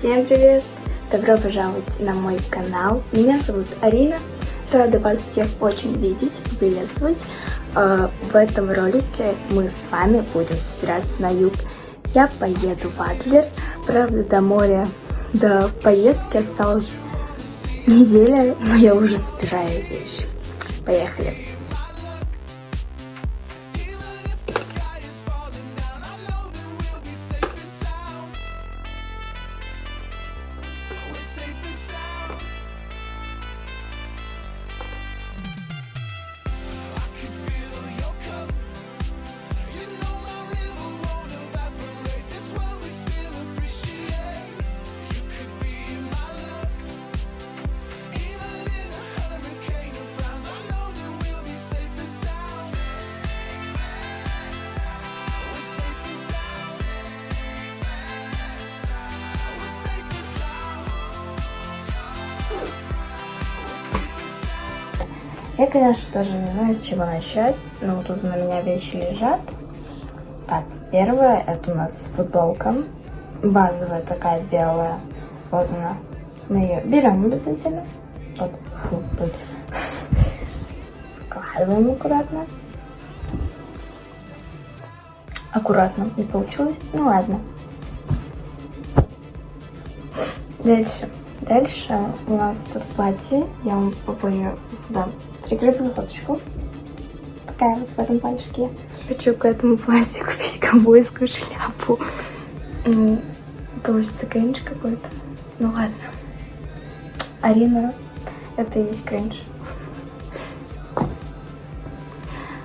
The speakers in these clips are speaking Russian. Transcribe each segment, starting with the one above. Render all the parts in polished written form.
Всем привет! Добро пожаловать на мой канал. Меня зовут Арина. Рада вас всех очень видеть, приветствовать. В этом ролике мы с вами будем собираться на юг. Я поеду в Адлер. Правда, до моря, до поездки осталась неделя, но я уже собираю вещи. Поехали! Я, конечно, тоже не знаю, с чего начать, но вот тут на меня вещи лежат. Так, первое, это у нас футболка, базовая такая белая, вот она. Мы ее берем обязательно. Вот, фу, складываем аккуратно. Аккуратно, не получилось, ну ладно. Дальше у нас тут платье, я вам попозже сюда прикреплю фоточку. Такая вот в этом платьишке. Хочу к этому платью купить ковбойскую шляпу. Ну, получится кринж какой-то. Ну ладно. Арина, это и есть кринж.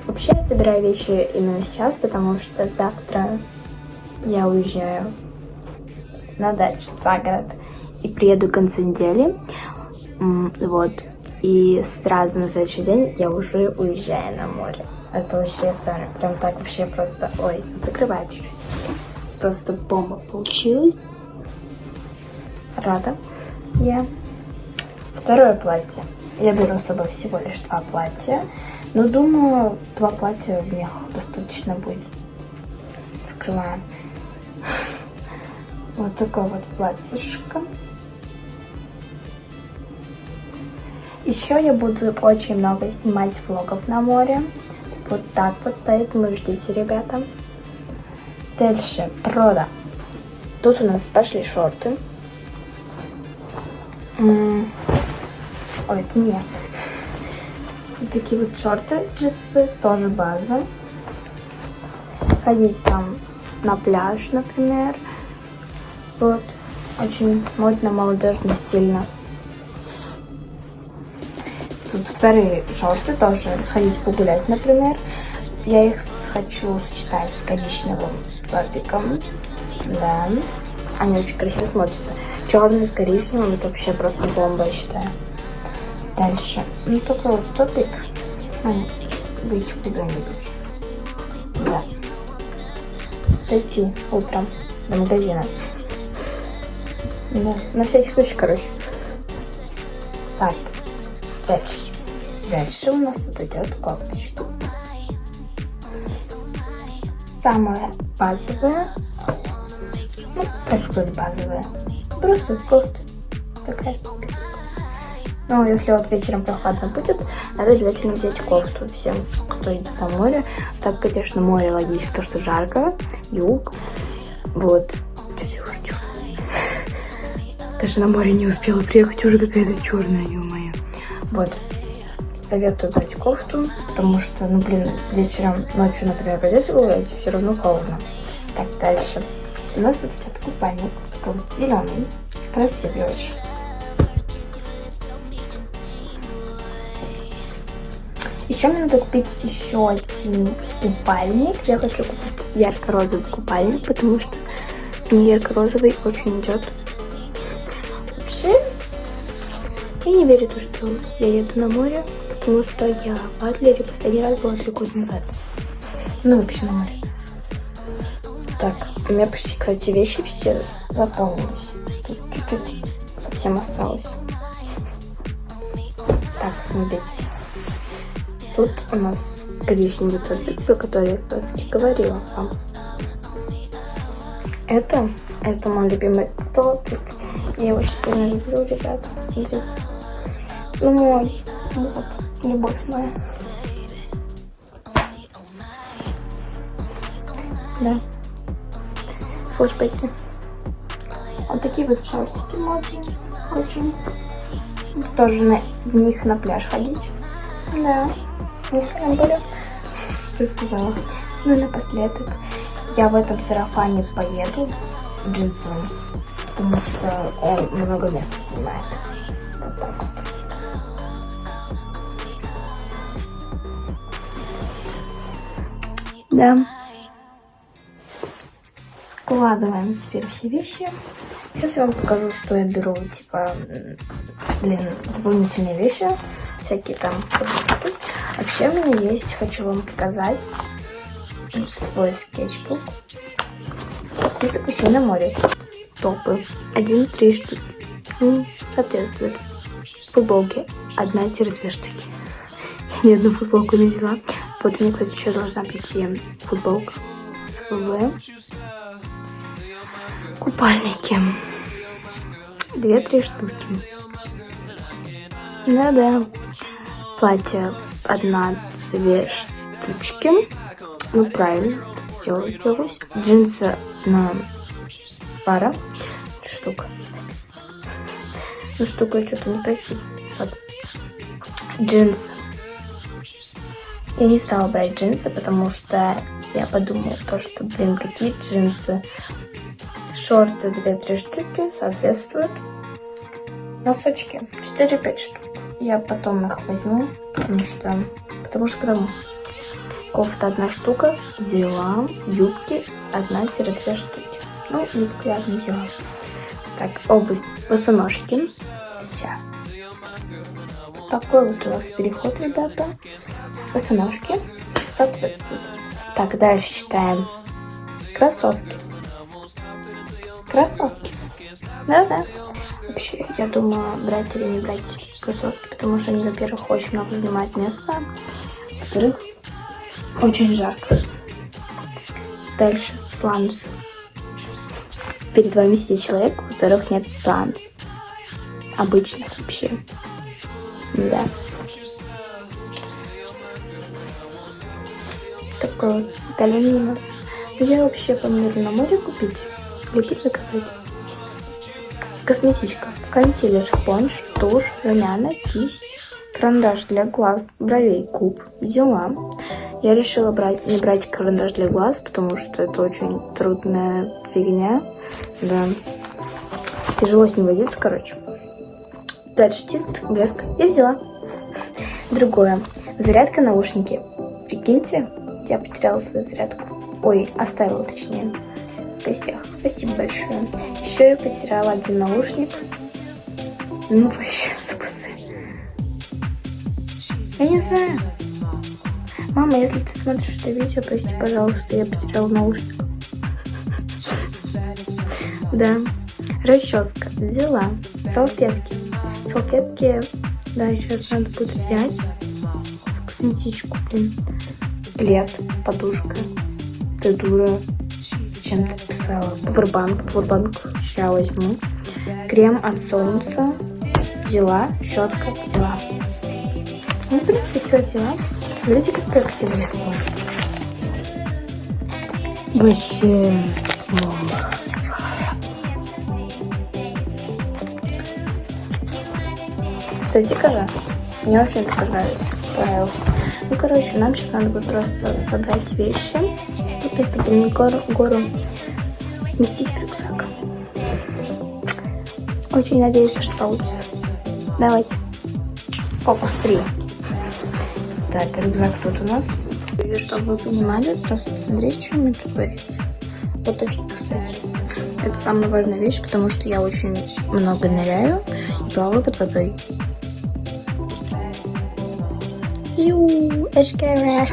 Вообще я собираю вещи именно сейчас, потому что завтра я уезжаю на дачу за город и приеду к концу недели. Вот. И сразу на следующий день я уже уезжаю на море. Это вообще прям так вообще просто... Ой, закрываю чуть-чуть. Просто бомба получилась. Рада я. Второе платье. Я беру с собой всего лишь 2 платья. Но думаю, 2 платья мне достаточно будет. Закрываем. Вот такое вот платьишко. Еще я буду очень много снимать влогов на море. Вот так вот, поэтому ждите, ребята. Дальше, Prada. Тут у нас пошли шорты. Ой, это не я. Вот такие вот шорты джинсовые, тоже база. Ходить там на пляж, например. Вот, очень модно, молодежно, стильно. Тут вторые шорты тоже, сходить погулять, например. Я их хочу сочетать с коричневым топиком. Да, они очень красиво смотрятся. Черный с коричневым, это вообще просто бомба, я считаю. Дальше, ну такой вот топик. Быть куда-нибудь. Да. Дойти утром до магазина. Да, на всякий случай, короче. Так, дальше у нас тут идет кофточка. Самая базовая. Ну, как сказать базовая. Просто кофта. Такая. Ну, если вот вечером прохладно будет, надо обязательно взять кофту всем, кто идет на море. Так, конечно, море логично, то, что жарко, юг. Вот. Даже на море не успела приехать, уже какая-то черная, ё-моё. Вот. Советую брать кофту, потому что, ну, блин, вечером, ночью, например, пойдете гулять, все равно холодно. Так, дальше. У нас тут идет купальник, такой вот зеленый, красивый очень. Еще мне надо купить еще один купальник. Я хочу купить ярко-розовый купальник, потому что мне ярко-розовый очень идет. Вообще, я не верю, что я еду на море, потому что я в Адлере последний раз была 3 года назад. Ну, вообще на море. Так, у меня почти, кстати, вещи все заполнились. Тут чуть-чуть совсем осталось. Так, смотрите. Тут у нас коричневый топик, про который я все-таки говорила вам. Это мой любимый топик. Я его очень сильно люблю, ребята. Смотрите. Ну мой. Вот. Любовь моя. Да. Флешбеки. Вот такие вот шортики модные. Очень. Тоже в них на пляж ходить. Да. Не были. Ты сказала. Ну и напоследок. Я в этом сарафане поеду джинсовым. Потому что он много места снимает. Вот так вот. Да. Складываем теперь все вещи. Сейчас я вам покажу, что я беру, типа, дополнительные вещи. Всякие там продукты. Вообще у меня есть, хочу вам показать, свой скетчбук. Список вещей на море. Топы. 1-3 штуки. Ну, соответствует. Футболки. 1-2 штуки. Я ни одну футболку не взяла. Вот мне, кстати, еще должна прийти футболка с ВВ. Купальники. 2-3 штуки. Да-да. Платье 1-2 штучки. Ну, правильно. Сделалось. Джинсы на пара. Штука. Ну, штука что-то некрасиво. Вот. Джинсы. Я не стала брать джинсы, потому что я подумала, что, какие джинсы. Шорты 2-3 штуки соответствуют. Носочки 4-5 штук. Я потом их возьму, потому что кому? Кофта 1 штука. Взяла. Юбки 1-2 штуки. Ну, юбку я не взяла. Так, обувь. Босоножки. Сейчас. Такой вот у вас переход, ребята. Босоножки соответствуют. Так, дальше читаем. Кроссовки. Кроссовки. Да-да. Вообще, я думаю, брать или не брать кроссовки, потому что они, во-первых, очень много занимают места. Во-вторых, очень жарко. Дальше. Сланцы. Перед вами сидит человек, у которых нет сланцев. Обычных вообще. Да. Такой вот галерей у нас. Я вообще планирую на море купить. Или заказать. Косметичка. Консилер, спонж, тушь, румяна, кисть, карандаш для глаз, бровей, губ. Взяла. Я решила не брать карандаш для глаз, потому что это очень трудная фигня. Да. Тяжело с ним водиться, короче. Дальше тинт, блеск. Я взяла. Другое. Зарядка, наушники. Прикиньте, я потеряла свою зарядку. Ой, оставила, точнее. В гостях. Спасибо большое. Еще я потеряла 1 наушник. Ну, вообще, запасы. Я не знаю. Мама, если ты смотришь это видео, прости, пожалуйста, я потеряла наушник. Да. Расческа. Взяла. Салфетки. Салфетки, да, сейчас надо будет взять. Косметичку, Плед, подушка. Ты дура. Зачем ты писала? Пауэрбанк сейчас возьму. Крем от солнца. Взяла. Щетка взяла. Ну, в принципе, все взяла. Смотрите, как красиво. Вообще. Кстати, мне очень понравилось. Ну, короче, нам сейчас надо будет просто собрать вещи. Вот это, гору вместить в рюкзак. Очень надеюсь, что получится. Давайте. Фокус 3. Так, рюкзак тут у нас. И чтобы вы понимали, просто посмотреть, что мне тут творится. Вот точно, кстати. Это самая важная вещь, потому что я очень много ныряю и плаваю под водой. Эшкера.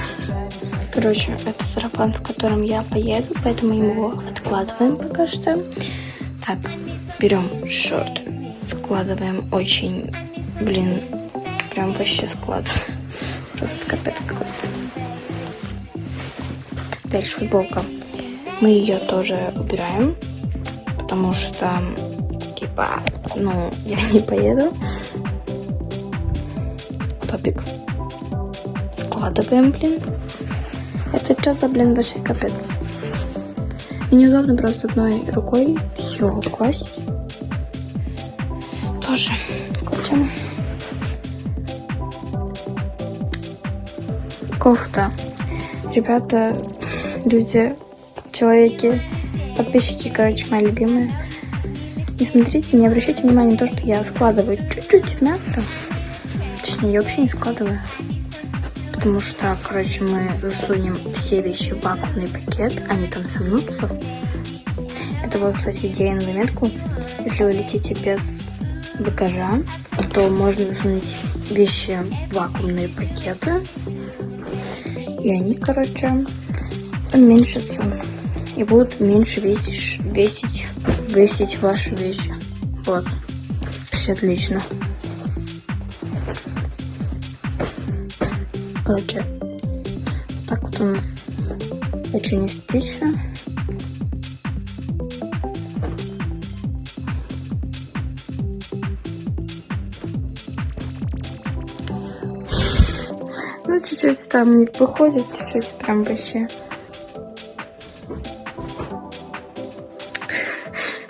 Короче, это сарафан, в котором я поеду, поэтому его откладываем пока что. Так, берем шорты, складываем очень, прям вообще складываем. Просто капец какой-то. Дальше футболка. Мы ее тоже убираем, потому что, типа, ну, я не поеду. Топик. Складываем, блин. Это что за, блин, вообще капец? И неудобно просто одной рукой все класть. Тоже кладем. Кофта. Ребята, люди, человеки, подписчики, короче, мои любимые. Не смотрите, не обращайте внимания на то, что я складываю чуть-чуть мягко. Точнее, я вообще не складываю. Потому что, короче, мы засунем все вещи в вакуумный пакет, они там сомнутся. Это была, кстати, идея на заметку. Если вы летите без багажа, то можно засунуть вещи в вакуумные пакеты. И они, короче, уменьшатся. И будут меньше весить ваши вещи. Вот. Все отлично. Короче, так вот у нас очень эстетично. Ну, чуть-чуть там не выходит, чуть-чуть прям вообще.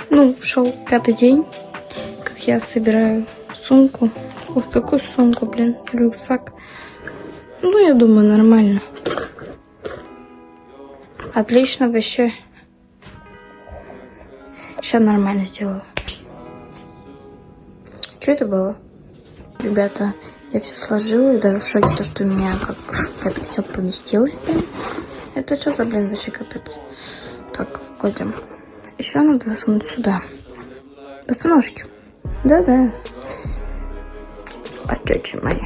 Ну, шел 5-й день, как я собираю сумку. Вот такую сумку, блин, рюкзак. Ну, я думаю, нормально. Отлично вообще. Сейчас нормально сделаю. Что это было? Ребята, я все сложила и даже в шоке, то, что у меня как это все поместилось, блин. Это что за, блин, вообще капец. Так, кладем. Еще надо засунуть сюда. Босоножки. Да-да. Почечи мои.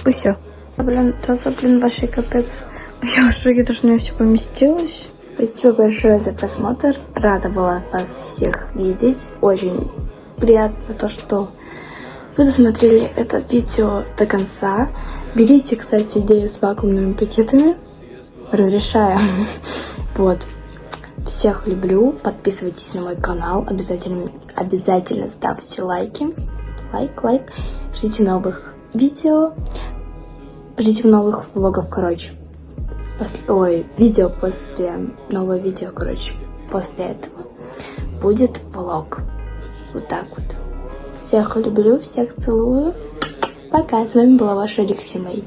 И все. Блин, тоже, блин, вообще капец. Я в шоке, то, что у меня все поместилось. Спасибо большое за просмотр. Рада была вас всех видеть. Очень приятно то, что вы досмотрели это видео до конца. Берите, кстати, идею с вакуумными пакетами. Разрешаю. Вот. Всех люблю. Подписывайтесь на мой канал. Обязательно ставьте лайки. Лайк. Ждите новых видео. Ждите новых влогов, короче. Видео после... Новое видео, короче. После этого будет влог. Вот так вот. Всех люблю, всех целую. Пока. С вами была ваша Алексей Мэй.